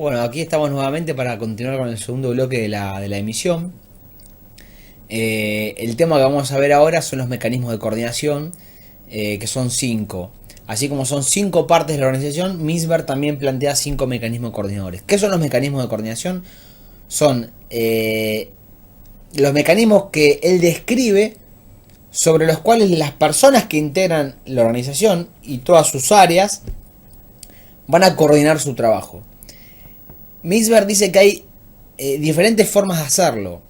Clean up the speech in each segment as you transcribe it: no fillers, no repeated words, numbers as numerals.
Bueno, aquí estamos nuevamente para continuar con el segundo bloque de la emisión. El tema que vamos a ver ahora son los mecanismos de coordinación, que son 5. Así como son 5 partes de la organización, Misberg también plantea 5 mecanismos coordinadores. ¿Qué son los mecanismos de coordinación? Son los mecanismos que él describe sobre los cuales las personas que integran la organización y todas sus áreas van a coordinar su trabajo. Misberg dice que hay diferentes formas de hacerlo.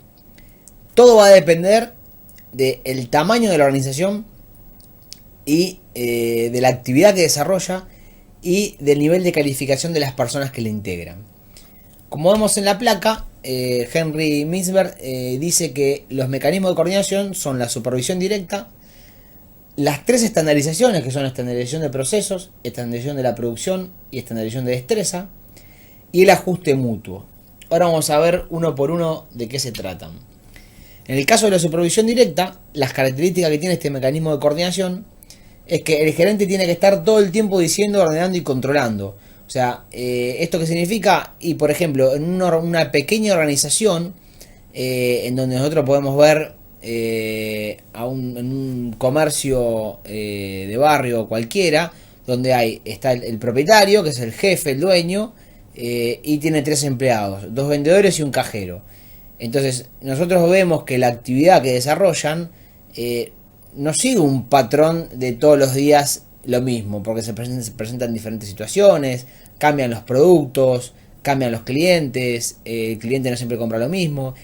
Todo va a depender del tamaño de la organización y de la actividad que desarrolla y del nivel de calificación de las personas que la integran. Como vemos en la placa, Henry Misberg dice que los mecanismos de coordinación son la supervisión directa, las 3 estandarizaciones, que son estandarización de procesos, estandarización de la producción y estandarización de destreza, y el ajuste mutuo. Ahora vamos a ver uno por uno de qué se tratan. En el caso de la supervisión directa, las características que tiene este mecanismo de coordinación es que el gerente tiene que estar todo el tiempo diciendo, ordenando y controlando. O sea, ¿esto qué significa? Y por ejemplo, en una pequeña organización, en donde nosotros podemos ver en un comercio de barrio cualquiera, donde está el propietario, que es el jefe, el dueño, y tiene 3 empleados, 2 vendedores y un cajero. Entonces nosotros vemos que la actividad que desarrollan no sigue un patrón de todos los días lo mismo, porque se presentan diferentes situaciones, cambian los productos, cambian los clientes, el cliente no siempre compra lo mismo,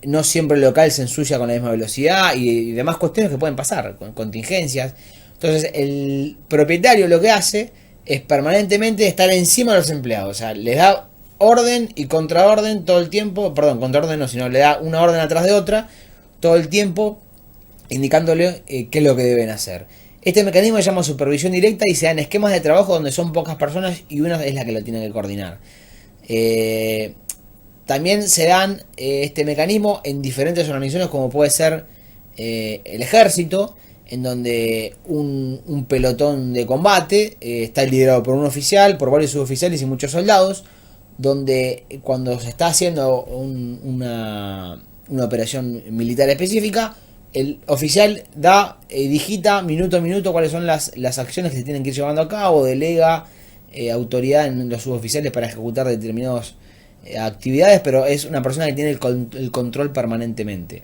no siempre el local se ensucia con la misma velocidad y demás cuestiones que pueden pasar, con contingencias. Entonces el propietario lo que hace es permanentemente estar encima de los empleados, o sea, les da orden y contraorden todo el tiempo, perdón, contraorden no, sino le da una orden atrás de otra todo el tiempo, indicándole qué es lo que deben hacer. Este mecanismo se llama supervisión directa y se dan esquemas de trabajo donde son pocas personas y una es la que lo tiene que coordinar. También se dan este mecanismo en diferentes organizaciones, como puede ser el ejército, en donde un pelotón de combate está liderado por un oficial, por varios suboficiales y muchos soldados, donde cuando se está haciendo una operación militar específica, el oficial digita minuto a minuto cuáles son las acciones que se tienen que ir llevando a cabo, delega autoridad en los suboficiales para ejecutar determinadas actividades, pero es una persona que tiene el control permanentemente.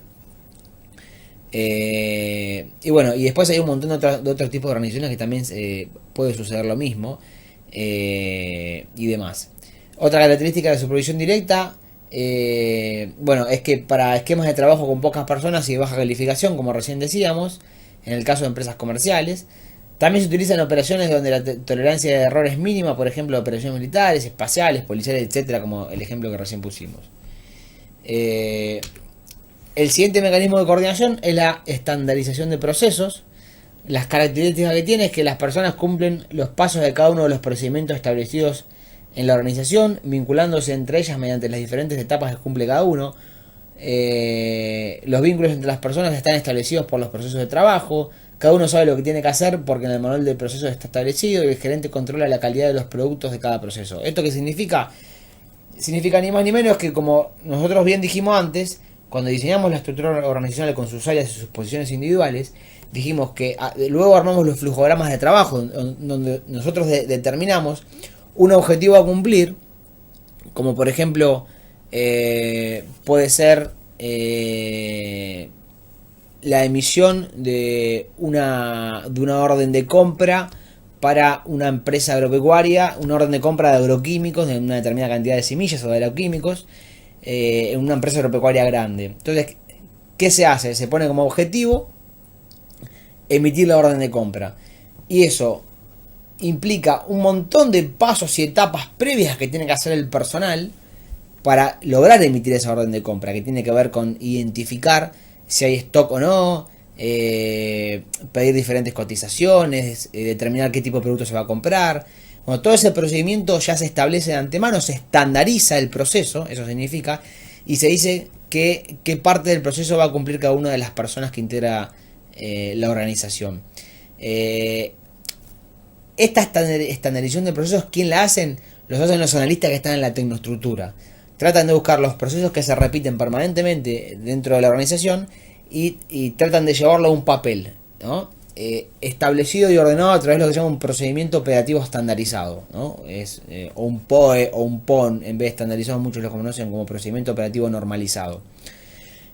Y bueno, y después hay un montón de otros tipos de organizaciones que también puede suceder lo mismo y demás. Otra característica de la supervisión directa, bueno, es que para esquemas de trabajo con pocas personas y de baja calificación, como recién decíamos, en el caso de empresas comerciales, también se utilizan operaciones donde la tolerancia de error es mínima, por ejemplo, operaciones militares, espaciales, policiales, etcétera, como el ejemplo que recién pusimos. El siguiente mecanismo de coordinación es la estandarización de procesos. Las características que tiene es que las personas cumplen los pasos de cada uno de los procedimientos establecidos en la organización, vinculándose entre ellas mediante las diferentes etapas que cumple cada uno. Los vínculos entre las personas están establecidos por los procesos de trabajo. Cada uno sabe lo que tiene que hacer porque en el manual de procesos está establecido y el gerente controla la calidad de los productos de cada proceso. ¿Esto qué significa? Significa ni más ni menos que, como nosotros bien dijimos antes, cuando diseñamos la estructura organizacional con sus áreas y sus posiciones individuales, dijimos que luego armamos los flujogramas de trabajo donde nosotros determinamos un objetivo a cumplir, como por ejemplo puede ser la emisión de una orden de compra para una empresa agropecuaria, una orden de compra de agroquímicos, de una determinada cantidad de semillas o de agroquímicos, en una empresa agropecuaria grande. Entonces, ¿qué se hace? Se pone como objetivo emitir la orden de compra. Y eso implica un montón de pasos y etapas previas que tiene que hacer el personal para lograr emitir esa orden de compra, que tiene que ver con identificar si hay stock o no, pedir diferentes cotizaciones, determinar qué tipo de producto se va a comprar. Bueno, todo ese procedimiento ya se establece de antemano, se estandariza el proceso, eso significa, y se dice qué parte del proceso va a cumplir cada una de las personas que integra la organización. Esta estandarización de procesos, ¿quién la hacen? los hacen los analistas que están en la tecnoestructura. Tratan de buscar los procesos que se repiten permanentemente dentro de la organización y tratan de llevarlo a un papel, ¿no? Establecido y ordenado a través de lo que se llama un procedimiento operativo estandarizado, ¿no? O un POE o un PON, en vez de estandarizado muchos lo conocen como procedimiento operativo normalizado.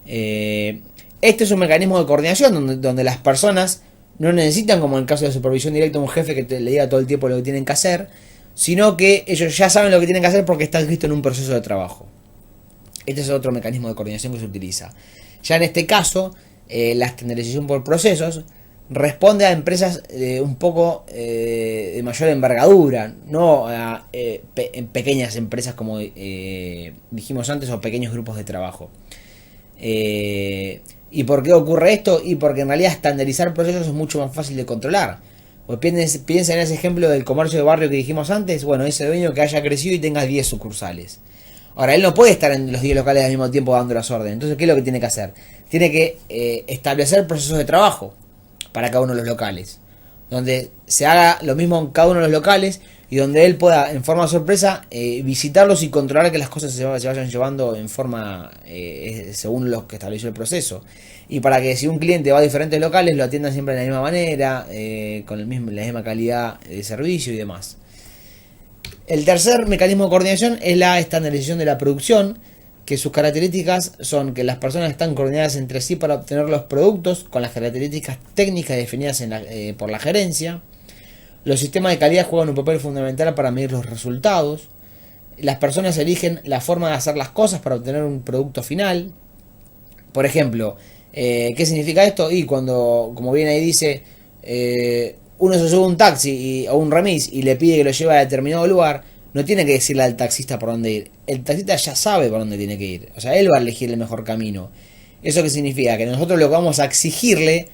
Este es un mecanismo de coordinación donde las personas no necesitan, como en el caso de supervisión directa, un jefe que le diga todo el tiempo lo que tienen que hacer, sino que ellos ya saben lo que tienen que hacer porque está escrito en un proceso de trabajo. Este es otro mecanismo de coordinación que se utiliza. Ya en este caso, la estandarización por procesos responde a empresas un poco de mayor envergadura, no a pequeñas empresas como dijimos antes, o pequeños grupos de trabajo. ¿Y por qué ocurre esto? Y porque en realidad estandarizar procesos es mucho más fácil de controlar. Pues piensa en ese ejemplo del comercio de barrio que dijimos antes. Bueno, ese dueño que haya crecido y tenga 10 sucursales. Ahora, él no puede estar en los 10 locales al mismo tiempo dando las órdenes. Entonces, ¿qué es lo que tiene que hacer? Tiene que establecer procesos de trabajo para cada uno de los locales, donde se haga lo mismo en cada uno de los locales y donde él pueda, en forma sorpresa, visitarlos y controlar que las cosas se vayan llevando en forma según lo que estableció el proceso. Y para que si un cliente va a diferentes locales lo atiendan siempre de la misma manera, con la misma calidad de servicio y demás. El tercer mecanismo de coordinación es la estandarización de la producción, que sus características son que las personas están coordinadas entre sí para obtener los productos con las características técnicas definidas por la gerencia. Los sistemas de calidad juegan un papel fundamental para medir los resultados. Las personas eligen la forma de hacer las cosas para obtener un producto final. Por ejemplo, ¿qué significa esto? Y cuando, como bien ahí dice, uno se sube a un taxi o un remis y le pide que lo lleve a determinado lugar, no tiene que decirle al taxista por dónde ir. El taxista ya sabe por dónde tiene que ir. O sea, él va a elegir el mejor camino. ¿Eso qué significa? Que nosotros lo que vamos a exigirle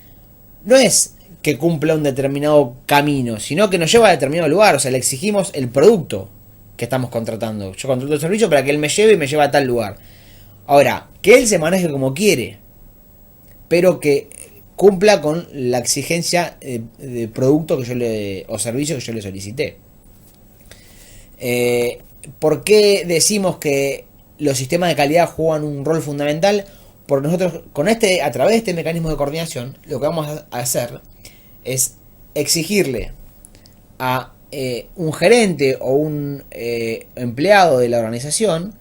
no es que cumpla un determinado camino, sino que nos lleva a determinado lugar. O sea, le exigimos el producto que estamos contratando. Yo contrato el servicio para que él me lleve y me lleve a tal lugar. Ahora, que él se maneje como quiere, pero que cumpla con la exigencia de producto que yo o servicio que yo le solicité. ¿Por qué decimos que los sistemas de calidad juegan un rol fundamental? Porque nosotros a través de este mecanismo de coordinación, lo que vamos a hacer es exigirle a un gerente o un empleado de la organización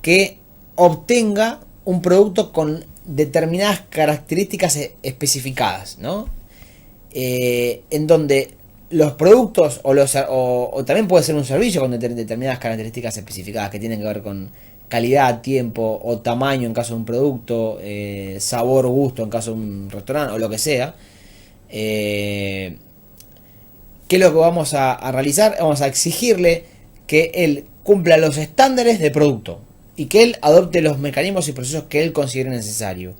que obtenga un producto con determinadas características especificadas, ¿no? En donde los productos o también puede ser un servicio con determinadas características especificadas que tienen que ver con calidad, tiempo o tamaño en caso de un producto, sabor o gusto en caso de un restaurante o lo que sea. ¿Qué es lo que vamos a realizar? Vamos a exigirle que él cumpla los estándares de producto y que él adopte los mecanismos y procesos que él considere necesario.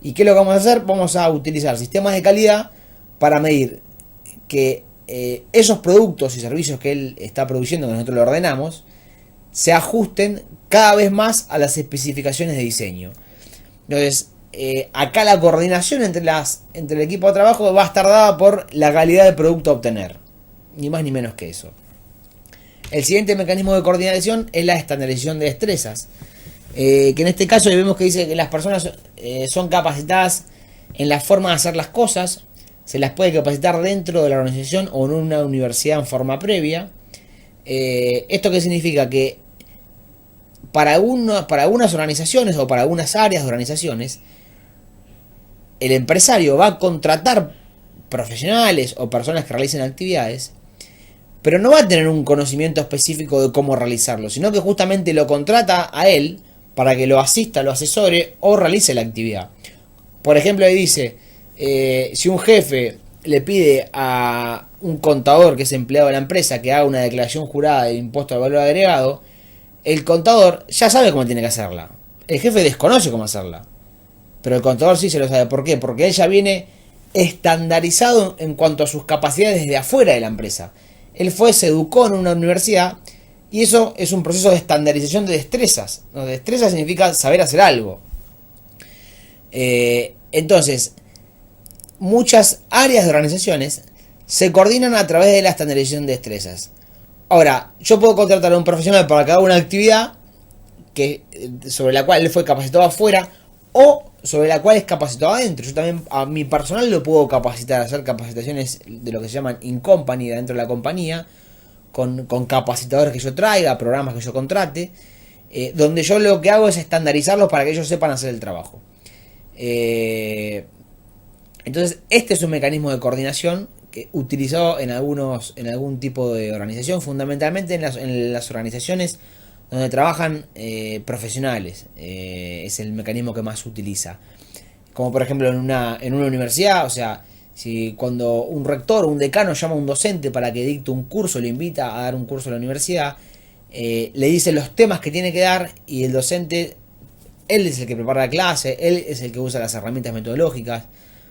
¿Y qué es lo que vamos a hacer? Vamos a utilizar sistemas de calidad para medir que esos productos y servicios que él está produciendo, que nosotros lo ordenamos, se ajusten cada vez más a las especificaciones de diseño. Entonces, acá la coordinación entre el equipo de trabajo va a estar dada por la calidad del producto a obtener. Ni más ni menos que eso. El siguiente mecanismo de coordinación es la estandarización de destrezas. Que en este caso vemos que dice que las personas son capacitadas en la forma de hacer las cosas. Se las puede capacitar dentro de la organización o en una universidad en forma previa. ¿Esto qué significa? Que para algunas organizaciones o para algunas áreas de organizaciones, el empresario va a contratar profesionales o personas que realicen actividades, pero no va a tener un conocimiento específico de cómo realizarlo, sino que justamente lo contrata a él para que lo asista, lo asesore o realice la actividad. Por ejemplo, ahí dice, si un jefe le pide a un contador que es empleado de la empresa que haga una declaración jurada de impuesto al valor agregado, el contador ya sabe cómo tiene que hacerla. El jefe desconoce cómo hacerla, pero el contador sí se lo sabe. ¿Por qué? Porque él ya viene estandarizado en cuanto a sus capacidades desde afuera de la empresa. Él se educó en una universidad y eso es un proceso de estandarización de destrezas. ¿No? Destreza significa saber hacer algo. Entonces, muchas áreas de organizaciones se coordinan a través de la estandarización de destrezas. Ahora, yo puedo contratar a un profesional para que haga una actividad sobre la cual él fue capacitado afuera o sobre la cual es capacitado adentro. Yo también a mi personal lo puedo capacitar, hacer capacitaciones de lo que se llaman in company, dentro de la compañía, con capacitadores que yo traiga, programas que yo contrate, donde yo lo que hago es estandarizarlos para que ellos sepan hacer el trabajo. Entonces, este es un mecanismo de coordinación que utilizado en algún tipo de organización, fundamentalmente en las organizaciones donde trabajan profesionales. Es el mecanismo que más se utiliza. Como por ejemplo en una universidad, o sea, si cuando un rector o un decano llama a un docente para que dicte un curso, lo invita a dar un curso a la universidad, le dice los temas que tiene que dar y el docente, él es el que prepara la clase, él es el que usa las herramientas metodológicas.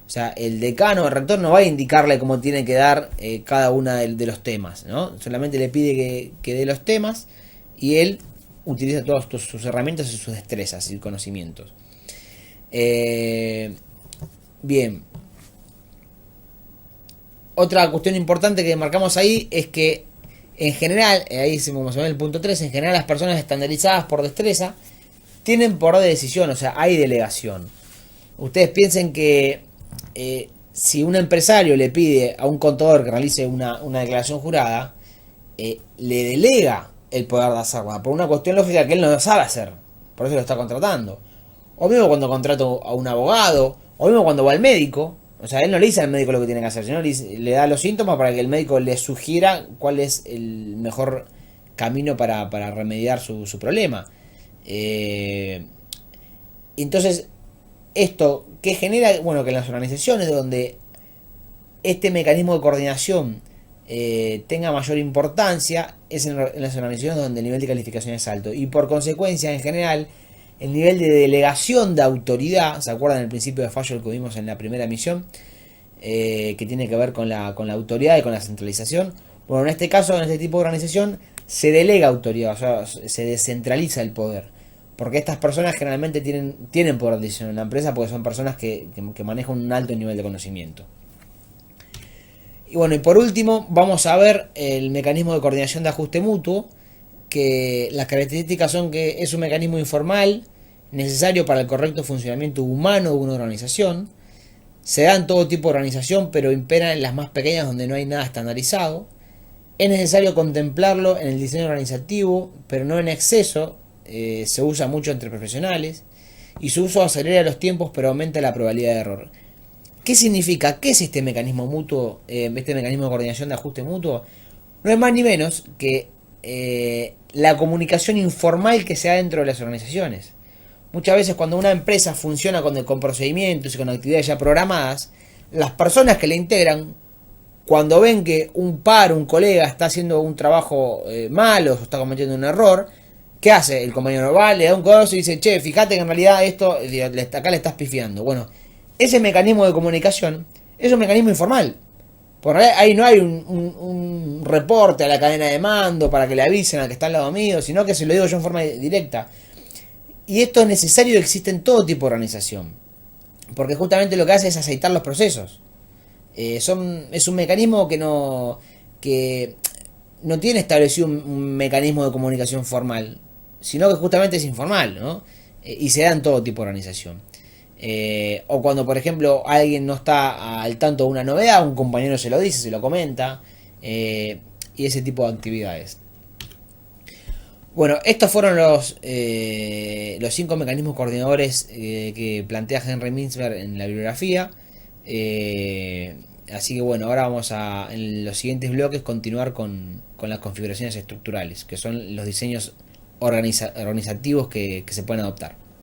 O sea, el decano o el rector no va a indicarle cómo tiene que dar cada uno de los temas, ¿no? Solamente le pide que dé los temas y él utiliza todas sus herramientas y sus destrezas y conocimientos. Bien. Otra cuestión importante que marcamos ahí es que en general, ahí vamos a ver el punto 3, en general las personas estandarizadas por destreza tienen poder de decisión, o sea, hay delegación. Ustedes piensen que si un empresario le pide a un contador que realice una declaración jurada, le delega el poder de hacerla, por una cuestión lógica que él no sabe hacer, por eso lo está contratando. O mismo cuando contrata a un abogado, o mismo cuando va al médico, o sea, él no le dice al médico lo que tiene que hacer, sino le da los síntomas para que el médico le sugiera cuál es el mejor camino para remediar su problema. Entonces, esto, ¿qué genera? Bueno, que en las organizaciones donde este mecanismo de coordinación tenga mayor importancia, es en las organizaciones donde el nivel de calificación es alto. Y por consecuencia, en general, el nivel de delegación de autoridad, ¿se acuerdan del principio de fallo que vimos en la primera misión? Que tiene que ver con la autoridad y con la centralización. Bueno, en este caso, en este tipo de organización, se delega autoridad, o sea, se descentraliza el poder. Porque estas personas generalmente tienen poder de decisión en la empresa porque son personas que manejan un alto nivel de conocimiento. Y bueno, y por último, vamos a ver el mecanismo de coordinación de ajuste mutuo, que las características son que es un mecanismo informal, necesario para el correcto funcionamiento humano de una organización. Se da en todo tipo de organización, pero impera en las más pequeñas donde no hay nada estandarizado. Es necesario contemplarlo en el diseño organizativo, pero no en exceso. Se usa mucho entre profesionales. Y su uso acelera los tiempos, pero aumenta la probabilidad de error. ¿Qué significa? ¿Qué es este mecanismo mutuo? Este mecanismo de coordinación de ajuste mutuo. No es más ni menos que la comunicación informal que se da dentro de las organizaciones. Muchas veces cuando una empresa funciona con procedimientos y con actividades ya programadas, las personas que la integran, cuando ven que un colega está haciendo un trabajo malo o está cometiendo un error, ¿qué hace? El compañero va, le da un codazo y dice, che, fíjate que en realidad esto, acá le estás pifiando. Bueno, ese mecanismo de comunicación es un mecanismo informal. Por ahí no hay un reporte a la cadena de mando para que le avisen al que está al lado mío, sino que se lo digo yo en forma directa. Y esto es necesario y existe en todo tipo de organización. Porque justamente lo que hace es aceitar los procesos. Es un mecanismo que no tiene establecido un mecanismo de comunicación formal, sino que justamente es informal, ¿no? Y se da en todo tipo de organización. O cuando, por ejemplo, alguien no está al tanto de una novedad, un compañero se lo dice, se lo comenta, y ese tipo de actividades. Bueno, estos fueron los 5 mecanismos coordinadores que plantea Henry Mintzberg en la bibliografía. Así que bueno, ahora vamos a, en los siguientes bloques, continuar con las configuraciones estructurales, que son los diseños organizativos que se pueden adoptar.